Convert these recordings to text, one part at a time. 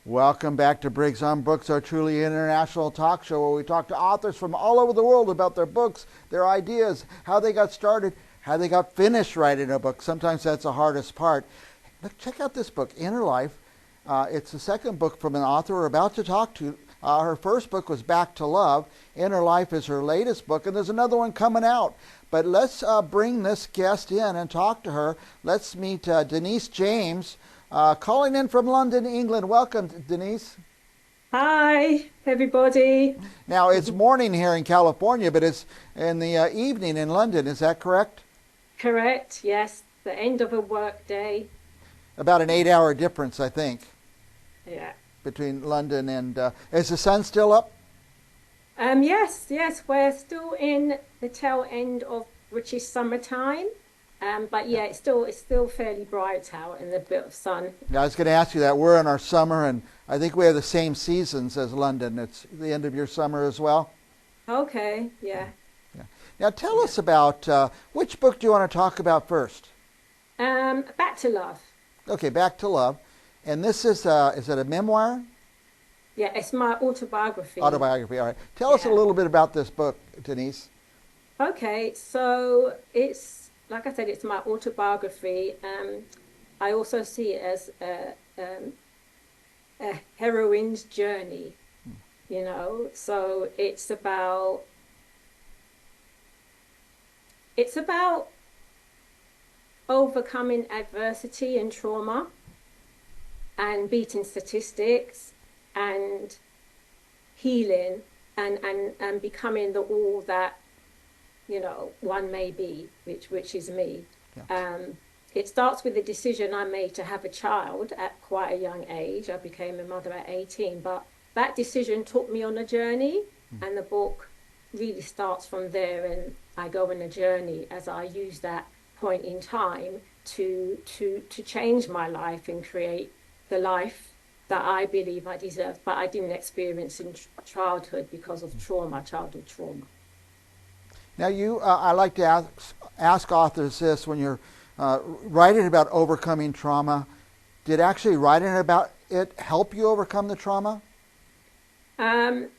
Welcome back to Briggs on Books, our truly international talk show where we talk to authors from all over the world about their books, their ideas, how they got started, how they got finished writing a book. Sometimes that's the hardest part. Look, check out this book, Inner Life. It's the second book from an author we're about to talk to. Her first book was Back to Love. Inner Life is her latest book, and there's another one coming out. But let's bring this guest in and talk to her. Let's meet Denise James, calling in from London, England. Welcome, Denise. Hi, everybody. Now, it's morning here in California, but it's in the evening in London. Is that correct? Correct, yes, the end of a work day. About an 8-hour difference, I think, Yeah. between London and... is the sun still up? Yes, we're still in the tail end of British summertime. But yeah, it's still fairly bright out and a bit of sun. Yeah, I was going to ask you that. We're in our summer, and I think we have the same seasons as London. It's the end of your summer as well. Okay, yeah. Yeah. Now, tell Yeah. us about which book do you want to talk about first? Back to love. Okay, Back to Love. And this is it a memoir? Yeah, it's my autobiography. Autobiography, all right. Tell us a Yeah. little bit about this book, Denise. Okay, so it's like I said, it's my autobiography. I also see it as a heroine's journey, you know. So it's about overcoming adversity and trauma and beating statistics and healing and becoming the all that one may be, which is me. Yeah. It starts with the decision I made to have a child at quite a young age. I became a mother at 18, but that decision took me on a journey, and the book really starts from there. And I go on a journey as I use that point in time to change my life and create the life that I believe I deserve, but I didn't experience in childhood because of trauma, childhood trauma. Now, I like to ask authors this when you're writing about overcoming trauma. Did actually writing about it help you overcome the trauma? Um,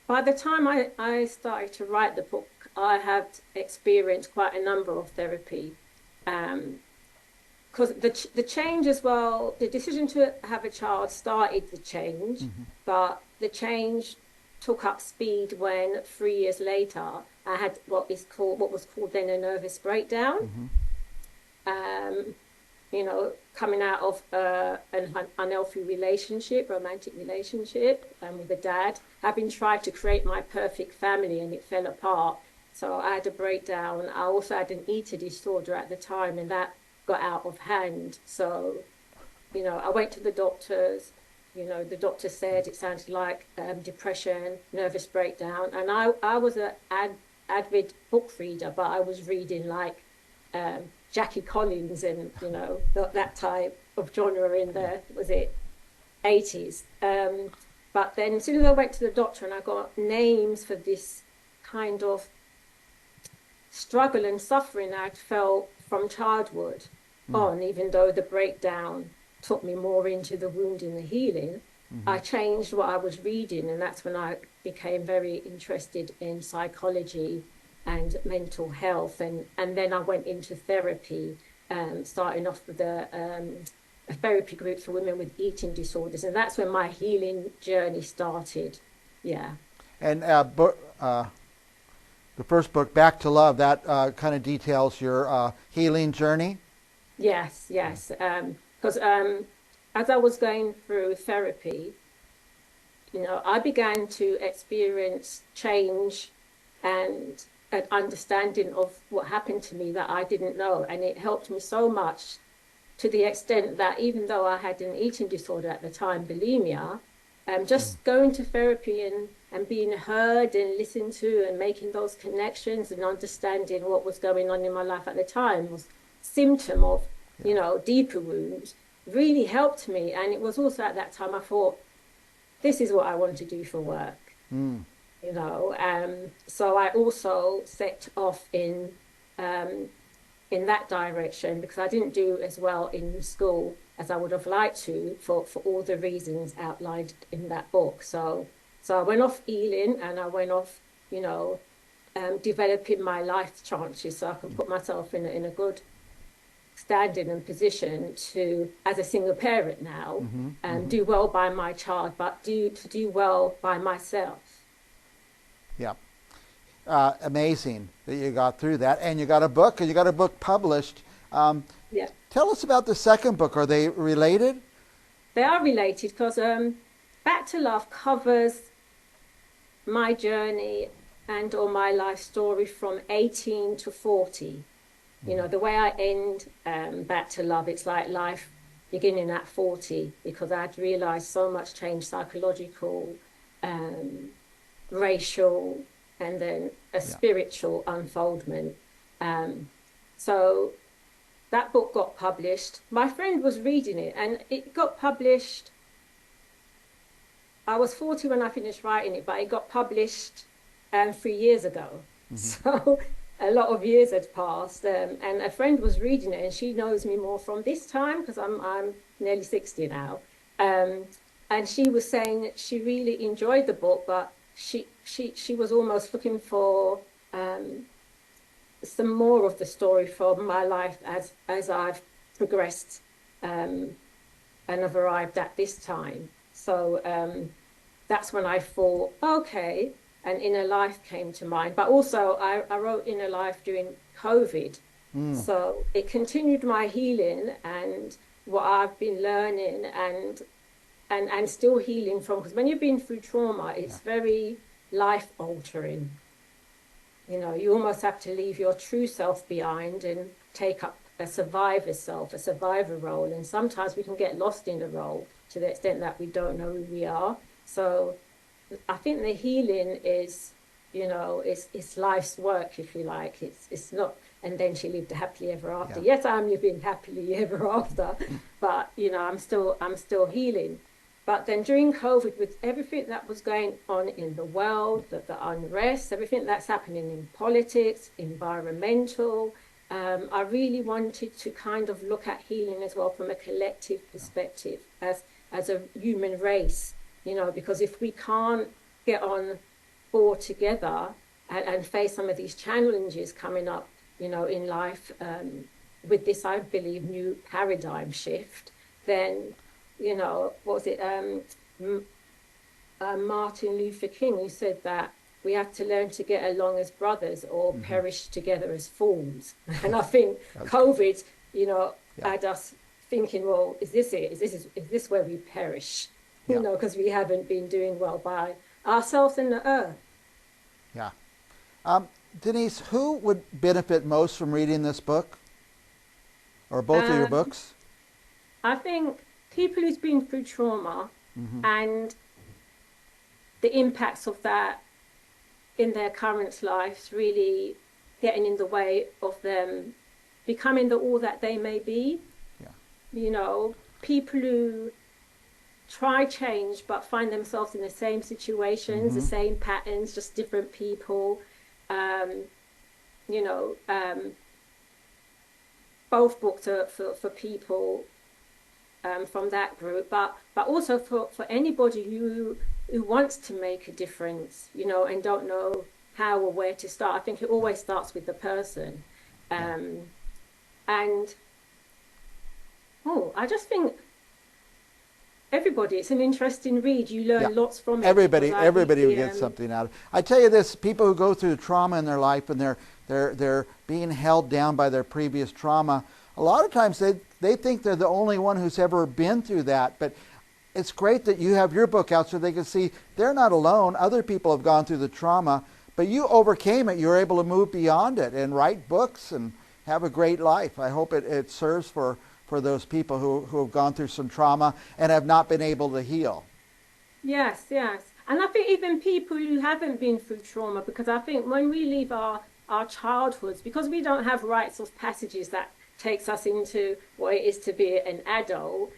by the time I started to write the book, I had experienced quite a number of therapy. Because the change as well, the decision to have a child started the change, but the change took up speed when 3 years later I had what was called then a nervous breakdown. Um, Coming out of an unhealthy relationship, romantic relationship, with a dad, having tried to create my perfect family and it fell apart. So I had a breakdown. I also had an eating disorder at the time, and that got out of hand. So, I went to the doctors. The doctor said it sounded like depression, nervous breakdown. And I was an avid book reader, but I was reading like Jackie Collins and, that type of genre in the, was it 80s. But then as soon as I went to the doctor and I got names for this kind of struggle and suffering I'd felt from childhood on, even though the breakdown took me more into the wound and the healing, I changed what I was reading, and that's when I became very interested in psychology and mental health, and then I went into therapy, starting off with a therapy group for women with eating disorders, and that's when my healing journey started. Yeah. And the first book, Back to Love, that kind of details your healing journey. Yes. Because as I was going through therapy, I began to experience change and an understanding of what happened to me that I didn't know. And it helped me so much to the extent that even though I had an eating disorder at the time, bulimia, just going to therapy and being heard and listened to and making those connections and understanding what was going on in my life at the time was symptom of, deeper wounds really helped me. And it was also at that time I thought, this is what I want to do for work. So I also set off in in that direction because I didn't do as well in school as I would have liked to for all the reasons outlined in that book. So I went off Ealing and I went off, developing my life chances so I can put myself in a good standing and position to, as a single parent now, do well by my child, but to do well by myself. Yeah. Amazing that you got through that, and you got a book, and you got a book published. Yeah, Tell us about the second book. Are they related? they are related because Back to Love covers my journey and or my life story from 18 to 40. The way I end Back to Love, it's like life beginning at 40 because I'd realized so much change, psychological, racial, and then a spiritual unfoldment. So that book got published. My friend was reading it and it got published. I was 40 when I finished writing it, but it got published 3 years ago. So a lot of years had passed, and a friend was reading it, and she knows me more from this time because I'm nearly 60 now. And she was saying that she really enjoyed the book, but she was almost looking for some more of the story from my life as I've progressed and have arrived at this time. So that's when I thought, okay, and Inner Life came to mind. But also I wrote Inner Life during COVID. So it continued my healing and what I've been learning and still healing from. Because when you've been through trauma, it's very life altering. You almost have to leave your true self behind and take up a survivor self, a survivor role. And sometimes we can get lost in the role to the extent that we don't know who we are. So I think the healing is, it's life's work, if you like. It's not, and then she lived happily ever after. Yeah. Yes, I'm living happily ever after, but I'm still healing. But then during COVID, with everything that was going on in the world, the unrest, everything that's happening in politics, environmental, I really wanted to kind of look at healing as well from a collective perspective as a human race, because if we can't get on board together and face some of these challenges coming up, in life with this, I believe, new paradigm shift, then, what was it, Martin Luther King, who said that we have to learn to get along as brothers or perish together as fools. And I think COVID, had us thinking, well, is this it? Is this where we perish? Because we haven't been doing well by ourselves and the earth. Yeah. Denise, who would benefit most from reading this book? Or both of your books? I think people who's been through trauma and the impacts of that in their current lives really getting in the way of them becoming the all that they may be. Yeah. People who try change but find themselves in the same situations, the same patterns, just different people. Both books are for people from that group, but also for anybody who wants to make a difference, and don't know how or where to start. I think it always starts with the person. I just think everybody, it's an interesting read. You learn lots from it. Everybody will get something out of it. I tell you this, people who go through trauma in their life and they're being held down by their previous trauma, a lot of times they think they're the only one who's ever been through that. But it's great that you have your book out so they can see they're not alone. Other people have gone through the trauma, but you overcame it. You were able to move beyond it and write books and have a great life. I hope it serves for those people who have gone through some trauma and have not been able to heal. Yes. And I think even people who haven't been through trauma, because I think when we leave our childhoods, because we don't have rites of passages that takes us into what it is to be an adult,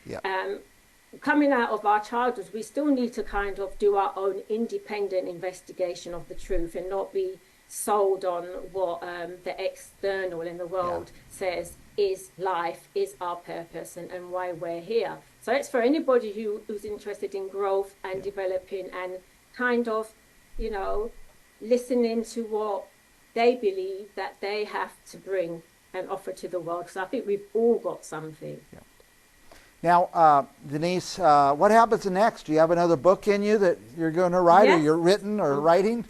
coming out of our childhoods, we still need to kind of do our own independent investigation of the truth and not be sold on what the external in the Yeah. world says is life, is our purpose, and why we're here. So it's for anybody who's interested in growth and developing and kind of, you know, listening to what they believe that they have to bring and offer to the world. Because I think we've all got something. Yeah. Now, Denise, what happens next? Do you have another book in you that you're going to write, or Yes. you're written or writing?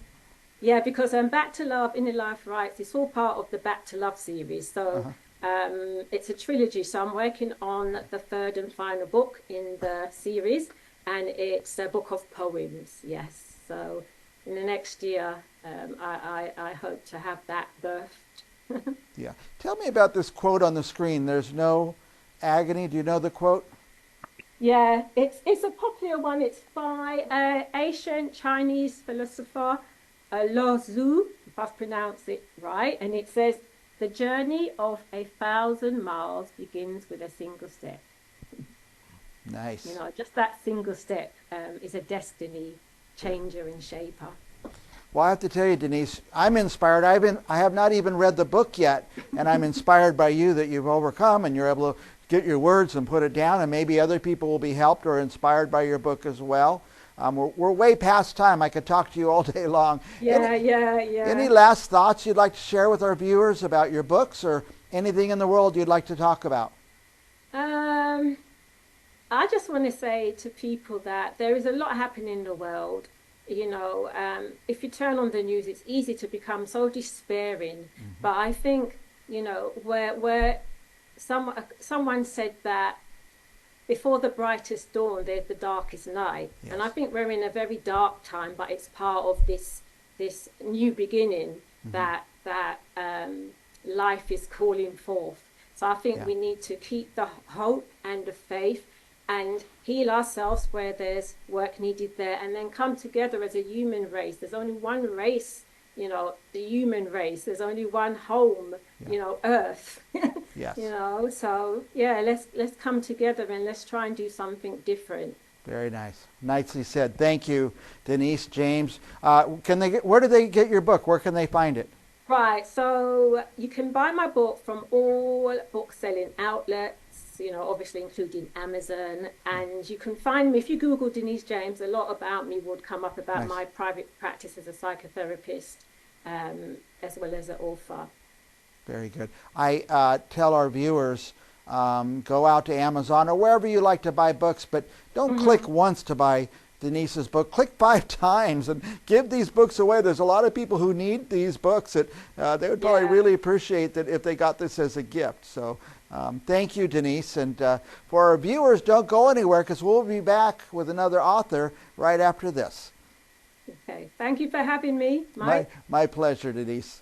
Yeah, because Back to Love, Inner Life Rights, it's all part of the Back to Love series. So it's a trilogy. So I'm working on the third and final book in the series, and it's a book of poems. Yes. So in the next year, I hope to have that birthed. Yeah. Tell me about this quote on the screen. There's no agony. Do you know the quote? Yeah, it's a popular one. It's by ancient Chinese philosopher Lao Tzu, if I've pronounced it right, and it says, "The journey of 1,000 miles begins with a single step." Nice. You know, just that single step is a destiny changer and shaper. Well, I have to tell you, Denise, I'm inspired. I have not even read the book yet, and I'm inspired by you that you've overcome and you're able to get your words and put it down, and maybe other people will be helped or inspired by your book as well. We're way past time. I could talk to you all day long. Yeah, Any last thoughts you'd like to share with our viewers about your books, or anything in the world you'd like to talk about? I just want to say to people that there is a lot happening in the world. You know, if you turn on the news, it's easy to become so despairing. But I think, you know, where someone said that before the brightest dawn, there's the darkest night. Yes. And I think we're in a very dark time, but it's part of this new beginning that life is calling forth. So I think we need to keep the hope and the faith and heal ourselves where there's work needed there, and then come together as a human race. There's only one race, you know, the human race. There's only one home, you know, Earth. Yes. You know, so yeah, let's come together and let's try and do something different. Very nice. Nicely said. Thank you, Denise James. Where do they get your book? Where can they find it? Right, so you can buy my book from all book selling outlets, you know, obviously including Amazon. And you can find me, if you Google Denise James, a lot about me would come up about my private practice as a psychotherapist, as well as an author. Very good. I tell our viewers, go out to Amazon or wherever you like to buy books, but don't click once to buy Denise's book. Click 5 times and give these books away. There's a lot of people who need these books that they would probably really appreciate that if they got this as a gift. So thank you, Denise. And for our viewers, don't go anywhere, because we'll be back with another author right after this. Okay. Thank you for having me, Mike. My pleasure, Denise.